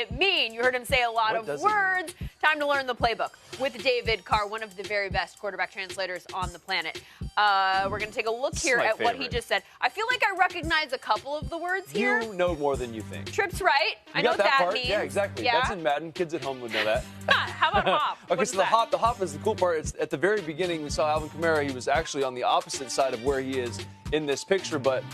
it mean? You heard him say a lot of words. Time to learn the playbook with David Carr, one of the very best quarterback translators on the planet. We're going to take a look here at what he just said. I feel like I recognize a couple of the words here. You know more than you think. Trips right. I know what that part. means. Yeah, exactly. Yeah. That's in Madden. Kids at home would know that. How about hop? Okay, so the hop is the cool part. It's at the very beginning, we saw Alvin Kamara. He was actually on the opposite side of where he is in this picture, but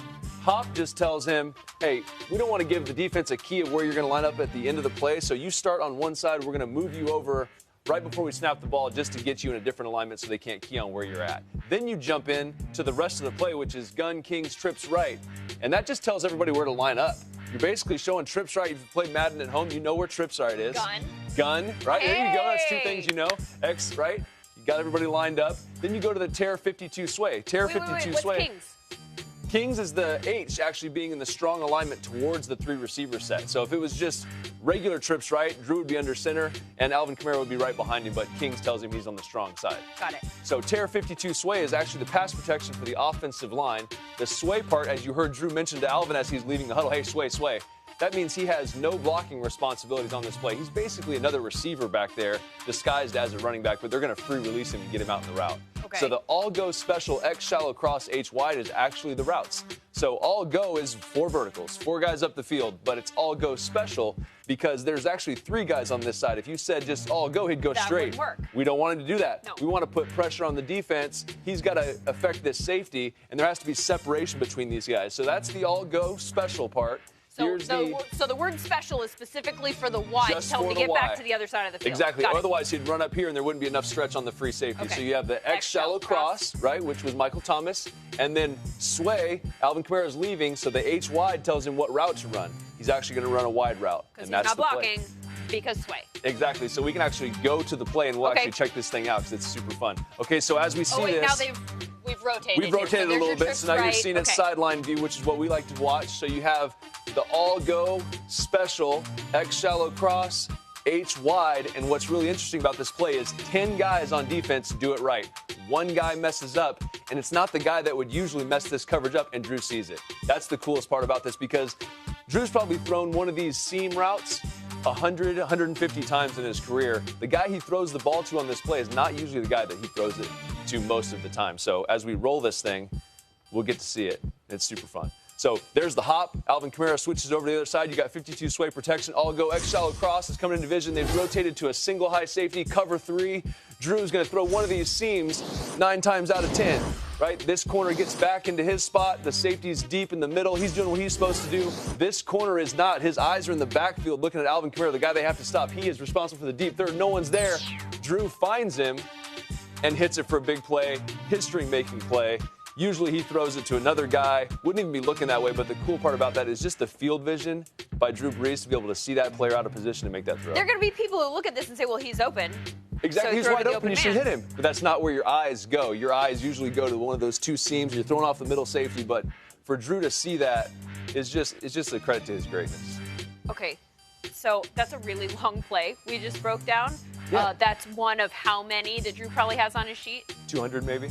hop just tells him, hey, we don't want to give the defense a key of where you're going to line up at the end of the play, so you start on one side. We're going to move you over right before we snap the ball just to get you in a different alignment so they can't key on where you're at. Then you jump in to the rest of the play, which is gun, kings, trips right, and that just tells everybody where to line up. You're basically showing trips right. If you've played Madden at home, you know where trips right is. Gun, right? Hey. There you go. That's two things you know. X, right? You got everybody lined up. Then you go to the tear 52 sway. Tear 52 sway. What's kings? Kings is the H actually being in the strong alignment towards the 3 receiver set. So if it was just regular trips right, Drew would be under center and Alvin Kamara would be right behind him, but Kings tells him he's on the strong side. Got it. So tear 52 sway is actually the pass protection for the offensive line. The sway part, as you heard Drew mention to Alvin as he's leaving the huddle, hey, sway, sway. That means he has no blocking responsibilities on this play. He's basically another receiver back there disguised as a running back, but they're going to free release him and get him out in the route. Okay. So the all-go special X shallow cross H wide is actually the routes. So all-go is 4 verticals, 4 guys up the field, but it's all-go special because there's actually 3 guys on this side. If you said just all-go, he'd go straight. That wouldn't work. We don't want him to do that. No. We want to put pressure on the defense. He's got to affect this safety, and there has to be separation between these guys. So that's the all-go special part. So the word special is specifically for the wide to tell him to get back to the other side of the field. Exactly. Otherwise, he'd run up here, and there wouldn't be enough stretch on the free safety. Okay. So you have the X shallow cross, right, which was Michael Thomas. And then sway, Alvin Kamara is leaving, so the H wide tells him what route to run. He's actually going to run a wide route. Because he's not blocking, because sway. Exactly. So we can actually go to the play, and we'll actually check this thing out because it's super fun. Okay, so as we see this. Now we've rotated. We've rotated a little bit, so now you're seeing it sideline view, which is what we like to watch. So you have the all-go special, X shallow cross, H wide, and what's really interesting about this play is 10 guys on defense do it right. 1 guy messes up, and it's not the guy that would usually mess this coverage up, and Drew sees it. That's the coolest part about this because Drew's probably thrown one of these seam routes 100, 150 times in his career. The guy he throws the ball to on this play is not usually the guy that he throws it to most of the time. So as we roll this thing, we'll get to see it. It's super fun. So there's the hop. Alvin Kamara switches over to the other side. You got 52 sway protection. All-go X shallow cross is coming in division. They've rotated to a single high safety, cover 3. Drew's going to throw one of these seams 9 times out of 10. Right? This corner gets back into his spot. The safety's deep in the middle. He's doing what he's supposed to do. This corner is not. His eyes are in the backfield looking at Alvin Kamara, the guy they have to stop. He is responsible for the deep third. No one's there. Drew finds him and hits it for a big play, history-making play. Usually he throws it to another guy. Wouldn't even be looking that way, but the cool part about that is just the field vision by Drew Brees to be able to see that player out of position and make that throw. There are going to be people who look at this and say, well, he's open. Exactly, so he's wide open, you should hit him. But that's not where your eyes go. Your eyes usually go to one of those 2 seams. You're throwing off the middle safety, but for Drew to see that is just a credit to his greatness. Okay, so that's a really long play we just broke down. Yeah. That's one of how many that Drew probably has on his sheet? 200 maybe.